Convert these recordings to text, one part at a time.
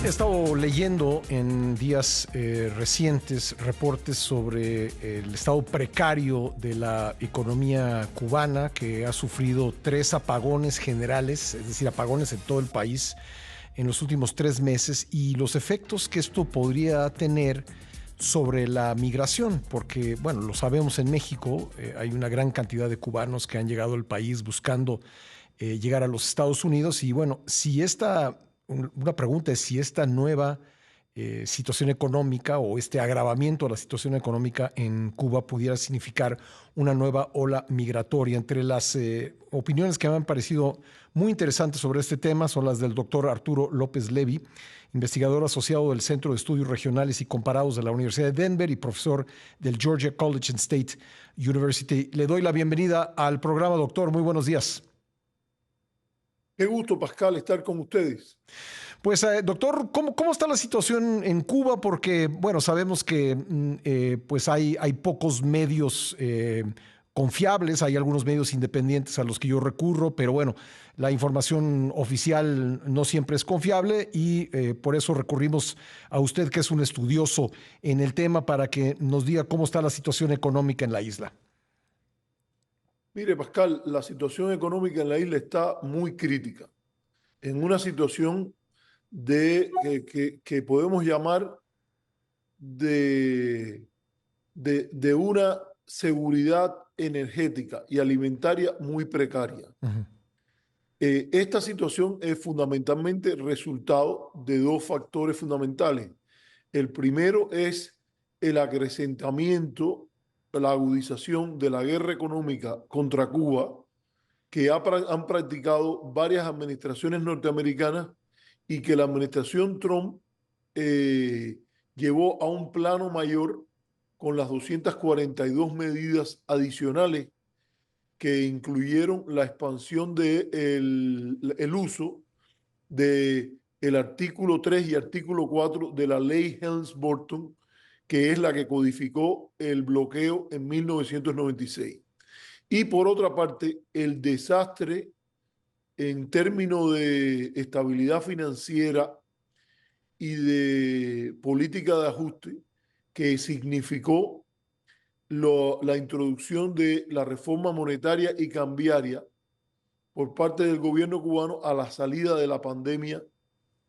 He estado leyendo en días recientes reportes sobre el estado precario de la economía cubana, que ha sufrido 3 apagones generales, es decir, apagones en todo el país en los últimos 3 meses, y los efectos que esto podría tener sobre la migración, porque, bueno, lo sabemos en México, hay una gran cantidad de cubanos que han llegado al país buscando llegar a los Estados Unidos. Y bueno, si una pregunta es si esta nueva situación económica o este agravamiento de la situación económica en Cuba pudiera significar una nueva ola migratoria. Entre las opiniones que me han parecido muy interesantes sobre este tema son las del doctor Arturo López Levy, investigador asociado del Centro de Estudios Regionales y Comparados de la Universidad de Denver y profesor del Georgia College and State University. Le doy la bienvenida al programa, doctor. Muy buenos días. Qué gusto, Pascal, estar con ustedes. Pues, doctor, ¿cómo está la situación en Cuba? Porque, bueno, sabemos que pues hay pocos medios confiables, hay algunos medios independientes a los que yo recurro, pero bueno, la información oficial no siempre es confiable y por eso recurrimos a usted, que es un estudioso en el tema, para que nos diga cómo está la situación económica en la isla. Mire, Pascal, la situación económica en la isla está muy crítica, en una situación que podemos llamar de, de una seguridad energética y alimentaria muy precaria. Ujú. Esta situación es fundamentalmente resultado de dos factores fundamentales. El primero es el acrecentamiento, la agudización de la guerra económica contra Cuba que han practicado varias administraciones norteamericanas y que la administración Trump eh, llevó a un plano mayor con las 242 medidas adicionales que incluyeron la expansión el uso de el artículo 3 y artículo 4 de la ley Helms-Burton, que es la que codificó el bloqueo en 1996. Y por otra parte, el desastre en términos de estabilidad financiera y de política de ajuste que significó la introducción de la reforma monetaria y cambiaria por parte del gobierno cubano a la salida de la pandemia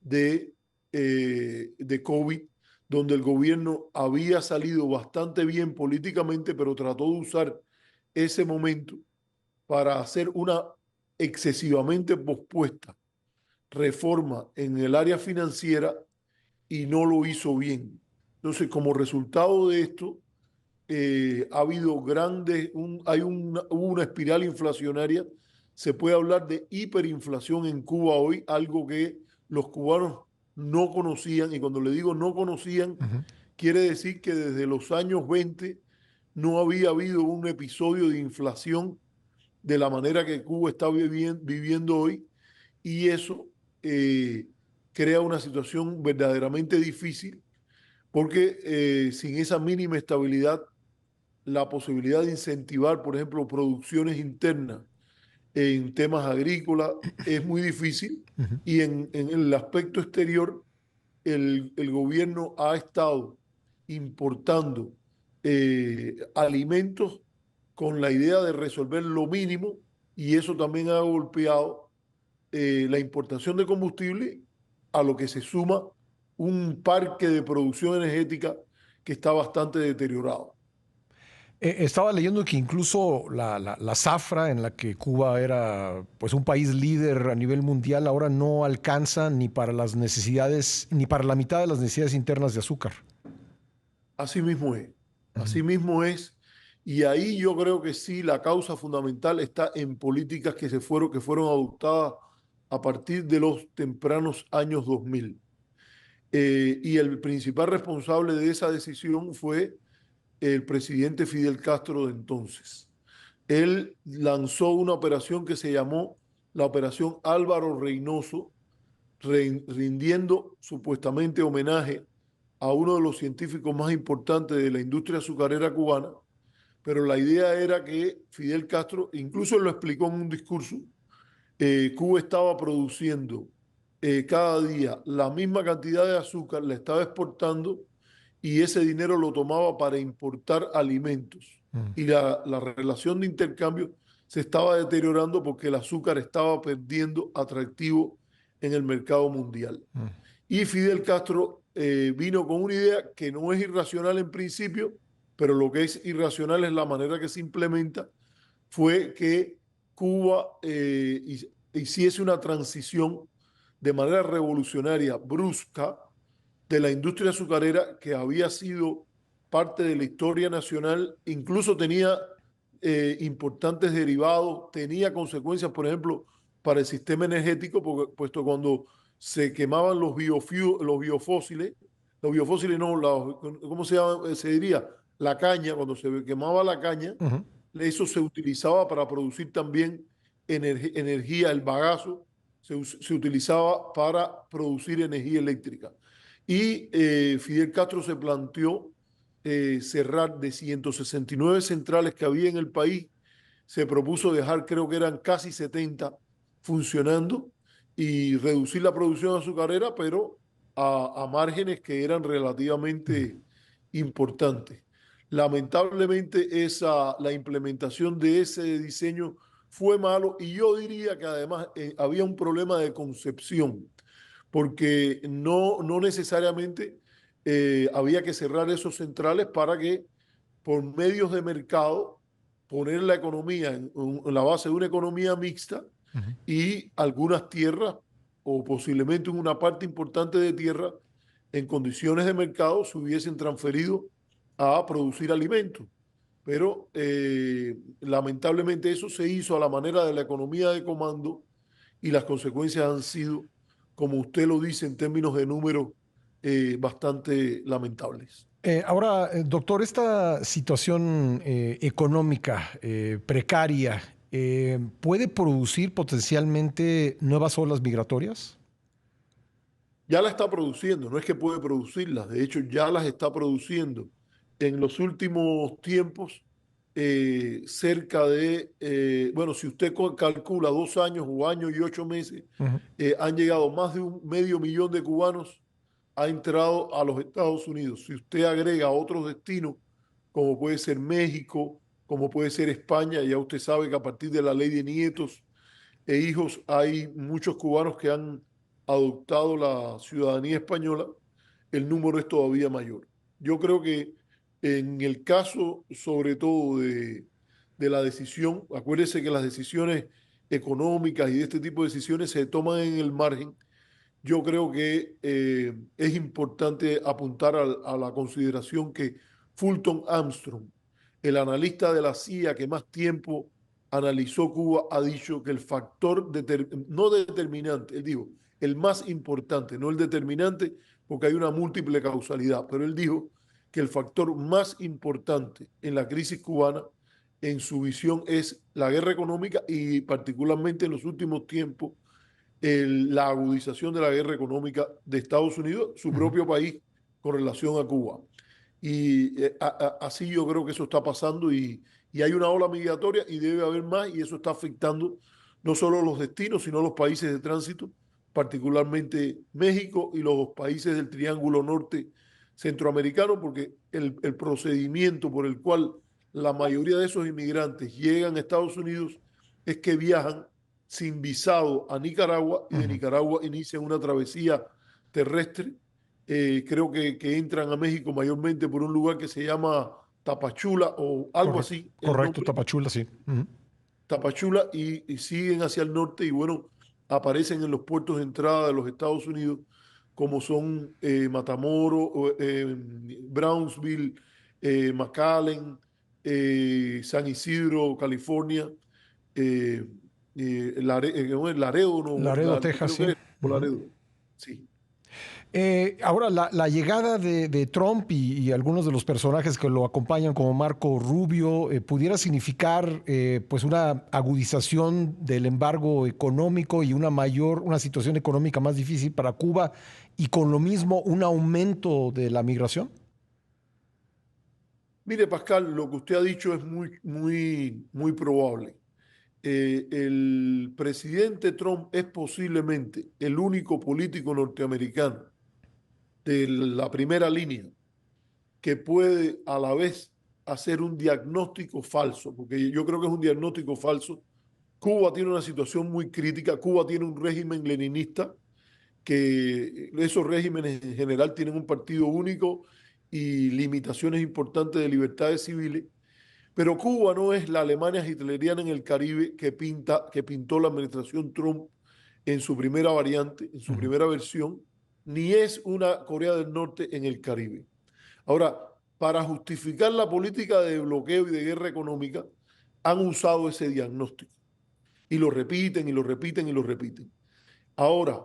de COVID, donde el gobierno había salido bastante bien políticamente, pero trató de usar ese momento para hacer una excesivamente pospuesta reforma en el área financiera y no lo hizo bien. Entonces, como resultado de esto, ha habido hubo una espiral inflacionaria. Se puede hablar de hiperinflación en Cuba hoy, algo que los cubanos no conocían. Y cuando le digo no conocían, Ujú. quiere decir que desde los años 20 no había habido un episodio de inflación de la manera que Cuba está viviendo hoy, y eso eh, crea una situación verdaderamente difícil porque sin esa mínima estabilidad, la posibilidad de incentivar, por ejemplo, producciones internas en temas agrícolas es muy difícil, Ujú. y en el aspecto exterior el gobierno ha estado importando alimentos con la idea de resolver lo mínimo, y eso también ha golpeado la importación de combustible, a lo que se suma un parque de producción energética que está bastante deteriorado. Estaba leyendo que incluso la zafra, en la que Cuba era pues un país líder a nivel mundial, ahora no alcanza ni para las necesidades, ni para la mitad de las necesidades internas de azúcar. Así mismo es, Ujú. así mismo es. Y ahí yo creo que sí, la causa fundamental está en políticas que fueron adoptadas a partir de los tempranos años 2000. Y el principal responsable de esa decisión fue el presidente Fidel Castro de entonces. Él lanzó una operación que se llamó la Operación Álvaro Reynoso, rindiendo supuestamente homenaje a uno de los científicos más importantes de la industria azucarera cubana. Pero la idea era que Fidel Castro, incluso lo explicó en un discurso, Cuba estaba produciendo cada día la misma cantidad de azúcar, la estaba exportando y ese dinero lo tomaba para importar alimentos. Mm, Y la relación de intercambio se estaba deteriorando porque el azúcar estaba perdiendo atractivo en el mercado mundial. mm, Y Fidel Castro vino con una idea que no es irracional en principio, pero lo que es irracional es la manera que se implementa, fue que Cuba hiciese una transición de manera revolucionaria, brusca, de la industria azucarera que había sido parte de la historia nacional, incluso tenía importantes derivados, tenía consecuencias, por ejemplo, para el sistema energético, porque, puesto cuando se quemaban los biofósiles no, ¿cómo se llama? Se diría la caña, cuando se quemaba la caña, ujú. eso se utilizaba para producir también energía, el bagazo se utilizaba para producir energía eléctrica. Y Fidel Castro se planteó cerrar de 169 centrales que había en el país, se propuso dejar, creo que eran casi 70 funcionando y reducir la producción azucarera, pero a márgenes que eran relativamente importantes. Lamentablemente la implementación de ese diseño fue malo y yo diría que además había un problema de concepción, porque no necesariamente había que cerrar esos centrales para que por medios de mercado poner la economía en la base de una economía mixta Ujú. y algunas tierras o posiblemente una parte importante de tierra en condiciones de mercado se hubiesen transferido a producir alimentos. Pero lamentablemente eso se hizo a la manera de la economía de comando y las consecuencias han sido, como usted lo dice en términos de números, bastante lamentables. Ahora, doctor, esta situación económica precaria puede producir potencialmente nuevas olas migratorias. Ya la está produciendo, no es que puede producirlas, de hecho ya las está produciendo. En los últimos tiempos, cerca de, bueno, si usted calcula 2 años o año y 8 meses, Ujú. han llegado más de 500.000 de cubanos, ha entrado a los Estados Unidos. Si usted agrega otros destinos, como puede ser México, como puede ser España, ya usted sabe que a partir de la ley de nietos e hijos hay muchos cubanos que han adoptado la ciudadanía española, el número es todavía mayor. Yo creo que en el caso, sobre todo, de la decisión, acuérdese que las decisiones económicas y de este tipo de decisiones se toman en el margen. Yo creo que es importante apuntar a la consideración que Fulton Armstrong, el analista de la CIA que más tiempo analizó Cuba, ha dicho que el factor no determinante, él dijo, el más importante, no el determinante, porque hay una múltiple causalidad, pero él dijo que el factor más importante en la crisis cubana, en su visión, es la guerra económica y particularmente en los últimos tiempos la agudización de la guerra económica de Estados Unidos, su Ujú. propio país, con relación a Cuba. Y así yo creo que eso está pasando y hay una ola migratoria y debe haber más y eso está afectando no solo los destinos, sino los países de tránsito, particularmente México y los países del Triángulo Norte centroamericano, porque el procedimiento por el cual la mayoría de esos inmigrantes llegan a Estados Unidos es que viajan sin visado a Nicaragua y de Ujú. Nicaragua inician una travesía terrestre. Creo que entran a México mayormente por un lugar que se llama Tapachula o algo Correcto, así, el correcto, nombre, Tapachula, sí. Ujú. Tapachula, y siguen hacia el norte y bueno, aparecen en los puertos de entrada de los Estados Unidos, como son Matamoros, Brownsville, McAllen, San Isidro, California, eh, Laredo, no, Laredo, Texas, creo sí. que es Ujú. Laredo, sí. Ahora, la llegada de Trump y algunos de los personajes que lo acompañan, como Marco Rubio, pudiera significar pues una agudización del embargo económico y una situación económica más difícil para Cuba y con lo mismo un aumento de la migración. Mire, Pascal, lo que usted ha dicho es muy, muy, muy probable. el presidente Trump es posiblemente el único político norteamericano de la primera línea que puede a la vez hacer un diagnóstico falso, porque yo creo que es un diagnóstico falso. Cuba tiene una situación muy crítica, Cuba tiene un régimen leninista, que esos regímenes en general tienen un partido único y limitaciones importantes de libertades civiles, pero Cuba no es la Alemania hitleriana en el Caribe que pintó la administración Trump en su primera variante, en su primera versión, ni es una Corea del Norte en el Caribe. Ahora, para justificar la política de bloqueo y de guerra económica, han usado ese diagnóstico y lo repiten y lo repiten y lo repiten. Ahora,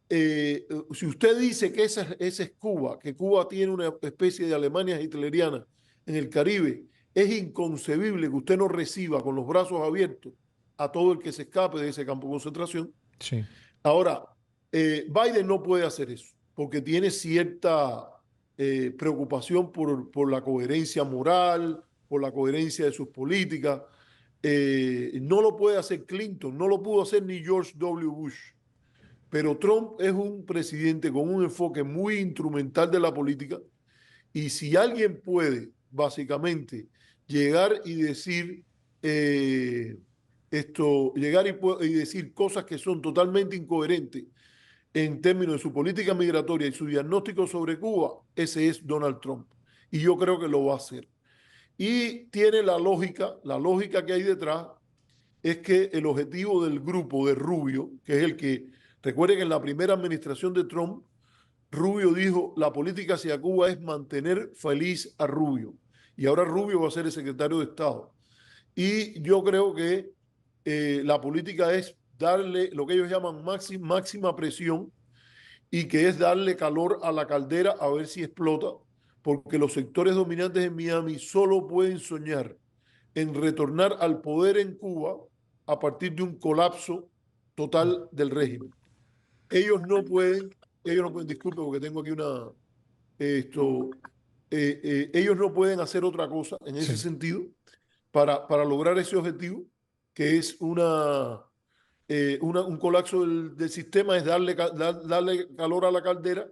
si usted dice que esa es Cuba, que Cuba tiene una especie de Alemania hitleriana en el Caribe, es inconcebible que usted no reciba con los brazos abiertos a todo el que se escape de ese campo de concentración. Sí. Ahora, Biden no puede hacer eso porque tiene cierta preocupación por la coherencia moral, por la coherencia de sus políticas. No lo puede hacer Clinton, no lo pudo hacer ni George W. Bush. Pero Trump es un presidente con un enfoque muy instrumental de la política y si alguien puede, básicamente, llegar y decir y decir cosas que son totalmente incoherentes en términos de su política migratoria y su diagnóstico sobre Cuba, ese es Donald Trump. Y yo creo que lo va a hacer. Y tiene la lógica que hay detrás es que el objetivo del grupo de Rubio, que es el que, recuerden que en la primera administración de Trump, Rubio dijo, la política hacia Cuba es mantener feliz a Rubio. Y ahora Rubio va a ser el secretario de Estado. Y yo creo que la política es darle lo que ellos llaman máxima presión y que es darle calor a la caldera a ver si explota, porque los sectores dominantes en Miami solo pueden soñar en retornar al poder en Cuba a partir de un colapso total del régimen. Ellos no pueden, disculpe porque tengo aquí ellos no pueden hacer otra cosa en ese sentido para lograr ese objetivo, que es un colapso del sistema, es darle calor a la caldera.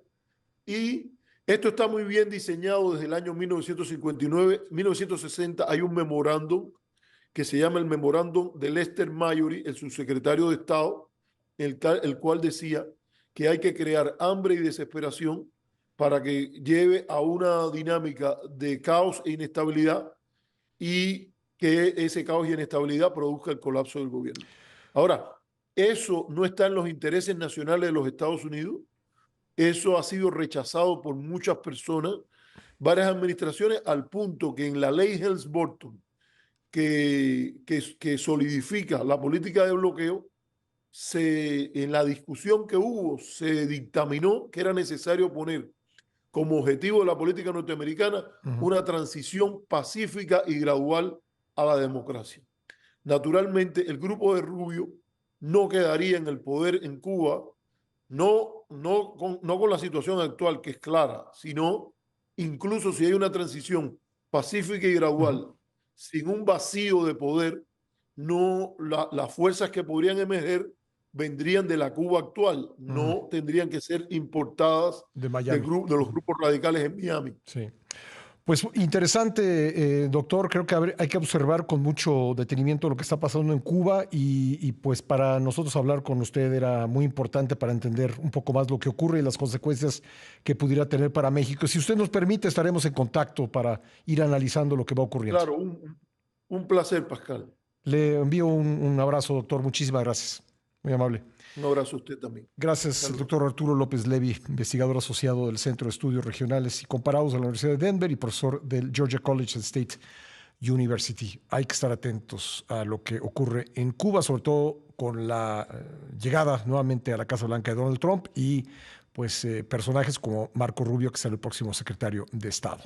Y esto está muy bien diseñado desde el año 1959, 1960. Hay un memorándum que se llama el memorándum de Lester Marjorie, el subsecretario de Estado, el cual decía que hay que crear hambre y desesperación para que lleve a una dinámica de caos e inestabilidad y que ese caos y inestabilidad produzca el colapso del gobierno. Ahora, eso no está en los intereses nacionales de los Estados Unidos. Eso ha sido rechazado por muchas personas, varias administraciones, al punto que en la ley Helms-Burton, que solidifica la política de bloqueo, en la discusión que hubo, se dictaminó que era necesario poner como objetivo de la política norteamericana una transición pacífica y gradual a la democracia. Naturalmente, el grupo de Rubio no quedaría en el poder en Cuba, no con la situación actual, que es clara, sino incluso si hay una transición pacífica y gradual, sin un vacío de poder, las fuerzas que podrían emerger vendrían de la Cuba actual, no tendrían que ser importadas de Miami, de los grupos radicales en Miami. Sí. Pues interesante, doctor. Creo que hay que observar con mucho detenimiento lo que está pasando en Cuba y pues para nosotros hablar con usted era muy importante para entender un poco más lo que ocurre y las consecuencias que pudiera tener para México. Si usted nos permite, estaremos en contacto para ir analizando lo que va ocurriendo. Claro, un placer, Pascal. Le envío un abrazo, doctor. Muchísimas gracias. Muy amable. Un abrazo a usted también. Gracias, doctor Arturo López Levy, investigador asociado del Centro de Estudios Regionales y Comparados de la Universidad de Denver y profesor del Georgia College State University. Hay que estar atentos a lo que ocurre en Cuba, sobre todo con la llegada nuevamente a la Casa Blanca de Donald Trump y pues personajes como Marco Rubio, que será el próximo secretario de Estado.